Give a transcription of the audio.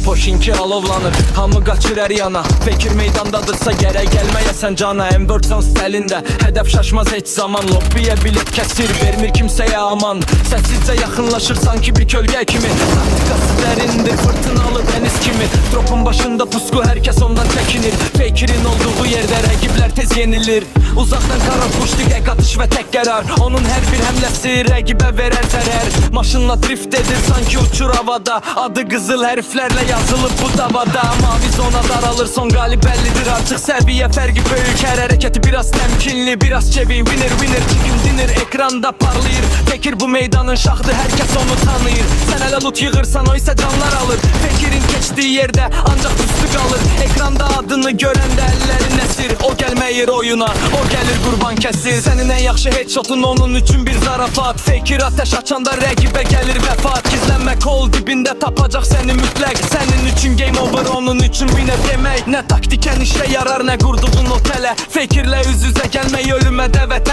Poşinki alovlanır, hamı qaçır hər yana. Fikir meydandadırsa gərək gəlməyəsən cana. M4 stelində, hədəf şaşmaz heç zaman. Lobbiyə bilet kəsir, vermir kimsəyə aman. Səssizcə yaxınlaşır sanki bir kölgə kimi. Taktikası dərindir, fırtınalı dəniz kimi. Dropun başında pusku, hər kəs ondan çəkinir. Fakerin olduğu yerdə rəqiblər tez yenilir. Uzaqdan qara kuş, diqək atış və tək qərar. Onun hər bir həmləsi rəqibə verər zərər. Maşınla drift edir, sanki uçur havada. Adı qızıl hərflərlə yazılıb bu davada. Mavi zona daralır, son qalib bəllidir. Artıq səviyyə fərqi böyük, hər hərəkəti biraz təmkinli, biraz çevi. Winner winner, chicken dinner ekranda parlayır. Fekir bu meydanın şahdı, hər kəs onu tanıyır. Sən hələ loot yığırsan, o isə canlar alır. Fekirin keçdiyi yerdə ancaq üstü qalır. Ekranda adını görəndə əllərin əsir. O gəlməyir oyuna, o gəlir qurban kəsir. Sənin ən yaxşı headshotun onun üçün bir zarafat. Fekir ateş açanda rəqibə gəlir vəfat. Gizlənmə kol dibində tapacaq səni mütləq. Sənin üçün game over, onun üçün winner demək. Nə taktikən işə yarar, nə qurduğun otelə. Fekirlə üz-üzə gəlmək ölümə dəvət.